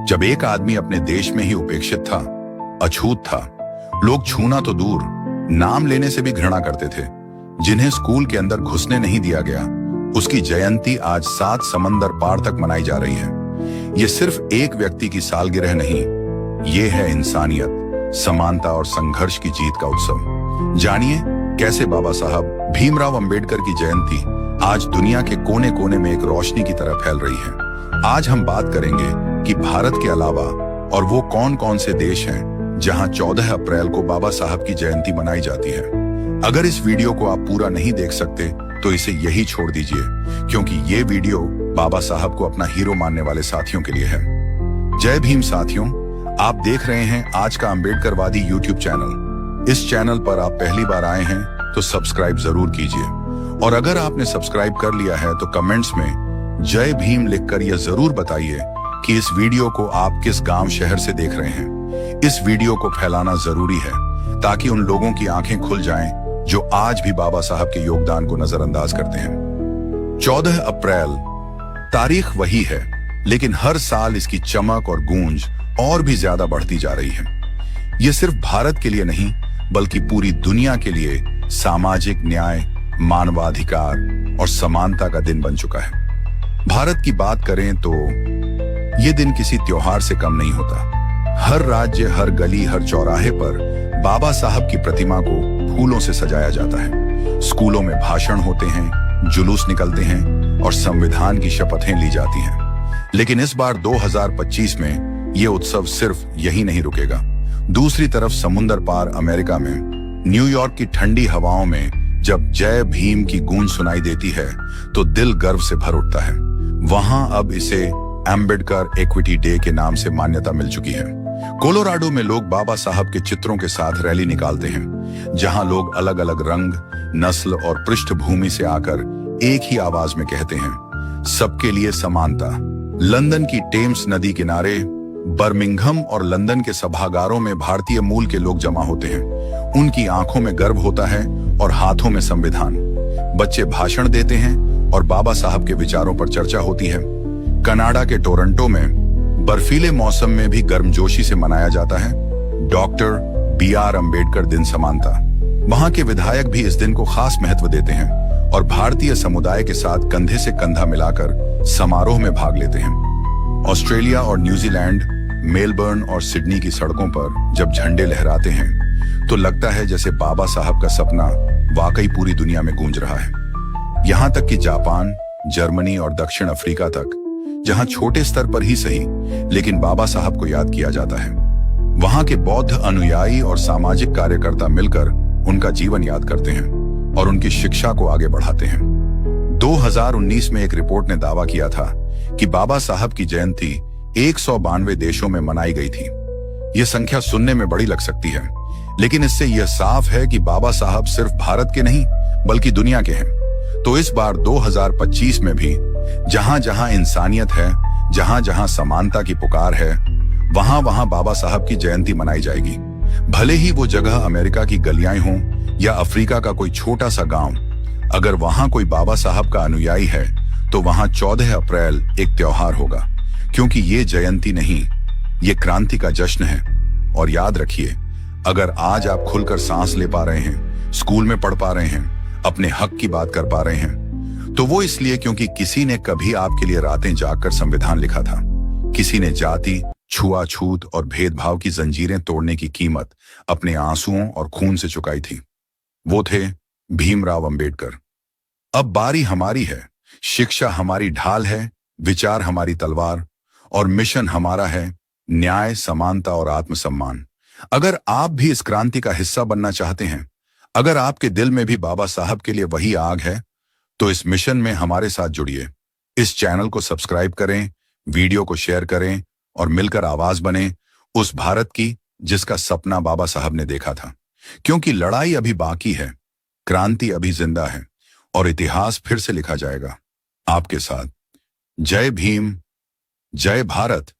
जब एक आदमी अपने देश में ही उपेक्षित था, अछूत था, लोग छूना तो दूर, नाम लेने से भी घृणा करते थे, जिन्हें स्कूल के अंदर घुसने नहीं दिया गया, उसकी जयंती आज 7 समंदर पार तक मनाई जा रही है। ये सिर्फ एक व्यक्ति की सालगिरह नहीं, ये है इंसानियत, समानता और संघर्ष की जीत का उत्सव। जानिए कैसे बाबा साहब भीमराव अंबेडकर की जयंती आज दुनिया के कोने कोने में एक रोशनी की तरह फैल रही है। आज हम बात करेंगे कि भारत के अलावा और वो कौन कौन से देश हैं जहां 14 अप्रैल को बाबा साहब की जयंती मनाई जाती है। अगर इस वीडियो को आप पूरा नहीं देख सकते तो इसे यही छोड़ दीजिए, क्योंकि ये वीडियो बाबा साहब को अपना हीरो मानने वाले साथियों के लिए है। जय भीम साथियों, आप देख रहे हैं आज का अंबेडकरवादी यूट्यूब चैनल। इस चैनल पर आप पहली बार आए हैं तो सब्सक्राइब जरूर कीजिए, और अगर आपने सब्सक्राइब कर लिया है तो कमेंट्स में जय भीम लिखकर यह जरूर बताइए कि इस वीडियो को आप किस गांव शहर से देख रहे हैं। इस वीडियो को फैलाना जरूरी है ताकि उन लोगों की आंखें खुल जाएं जो आज भी बाबा साहब के योगदान को नजरअंदाज करते हैं। 14 अप्रैल तारीख वही है, लेकिन हर साल इसकी चमक और गूंज और भी ज्यादा बढ़ती जा रही है। यह सिर्फ भारत के लिए नहीं बल्कि पूरी दुनिया के लिए सामाजिक न्याय, मानवाधिकार और समानता का दिन बन चुका है। भारत की बात करें तो यह दिन किसी त्योहार से कम नहीं होता। हर राज्य, हर गली, हर चौराहे पर बाबा साहब की प्रतिमा को फूलों से सजाया जाता है। स्कूलों में भाषण होते हैं, जुलूस निकलते हैं और संविधान की शपथें ली जाती हैं। लेकिन इस बार 2025 में यह उत्सव सिर्फ यही नहीं रुकेगा। दूसरी तरफ समुंदर पार अमेरिका में न्यूयॉर्क की ठंडी हवाओं में जब जय भीम की गूंज सुनाई देती है तो दिल गर्व से भर उठता है। वहां अब इसे अंबेडकर इक्विटी डे के नाम से मान्यता मिल चुकी है। कोलोराडो में लोग बाबा साहब के चित्रों के साथ रैली निकालते हैं, जहां लोग अलग अलग रंग, नस्ल और पृष्ठभूमि से आकर एक ही आवाज में कहते हैं, सबके लिए समानता। लंदन की टेम्स नदी किनारे, बर्मिंघम और लंदन के सभागारों में भारतीय मूल के लोग जमा होते हैं। उनकी आंखों में गर्व होता है और हाथों में संविधान। बच्चे भाषण देते हैं और बाबा साहब के विचारों पर चर्चा होती है। कनाडा के टोरंटो में बर्फीले मौसम में भी गर्मजोशी से मनाया जाता है डॉक्टर BR अंबेडकर दिन समानता। वहां के विधायक भी इस दिन को खास महत्व देते हैं और भारतीय समुदाय के साथ कंधे से कंधा मिलाकर समारोह में भाग लेते हैं। ऑस्ट्रेलिया और न्यूजीलैंड, मेलबर्न और सिडनी की सड़कों पर जब झंडे लहराते हैं तो लगता है जैसे बाबा साहब का सपना वाकई पूरी दुनिया में गूंज रहा है। यहां तक कि जापान, जर्मनी और दक्षिण अफ्रीका तक, जहां छोटे स्तर पर ही सही लेकिन बाबा साहब को याद किया जाता है, वहां के बौद्ध अनुयायी और सामाजिक कार्यकर्ता मिलकर उनका जीवन याद करते हैं और उनकी शिक्षा को आगे बढ़ाते हैं। 2019 में एक रिपोर्ट ने दावा किया था कि बाबा साहब की जयंती 192 देशों में मनाई गई थी। यह संख्या सुनने में बड़ी लग सकती है, लेकिन इससे यह साफ है कि बाबा साहब सिर्फ भारत के नहीं बल्कि दुनिया के हैं। तो इस बार 2025 में भी जहां जहां इंसानियत है, जहां जहां समानता की पुकार है, वहां वहां बाबा साहब की जयंती मनाई जाएगी। भले ही वो जगह अमेरिका की गलियां हों या अफ्रीका का कोई छोटा सा गांव, अगर वहां कोई बाबा साहब का अनुयायी है तो वहां 14 अप्रैल एक त्योहार होगा, क्योंकि ये जयंती नहीं, ये क्रांति का जश्न है। और याद रखिए, अगर आज आप खुलकर सांस ले पा रहे हैं, स्कूल में पढ़ पा रहे हैं, अपने हक की बात कर पा रहे हैं, तो वो इसलिए क्योंकि किसी ने कभी आपके लिए रातें जागकर संविधान लिखा था। किसी ने जाति, छुआछूत और भेदभाव की जंजीरें तोड़ने की कीमत अपने आंसुओं और खून से चुकाई थी। वो थे भीमराव अंबेडकर। अब बारी हमारी है। शिक्षा हमारी ढाल है, विचार हमारी तलवार, और मिशन हमारा है न्याय, समानता और आत्मसम्मान। अगर आप भी इस क्रांति का हिस्सा बनना चाहते हैं, अगर आपके दिल में भी बाबा साहब के लिए वही आग है, तो इस मिशन में हमारे साथ जुड़िए। इस चैनल को सब्सक्राइब करें, वीडियो को शेयर करें और मिलकर आवाज बने उस भारत की जिसका सपना बाबा साहब ने देखा था। क्योंकि लड़ाई अभी बाकी है, क्रांति अभी जिंदा है और इतिहास फिर से लिखा जाएगा आपके साथ। जय भीम, जय भारत।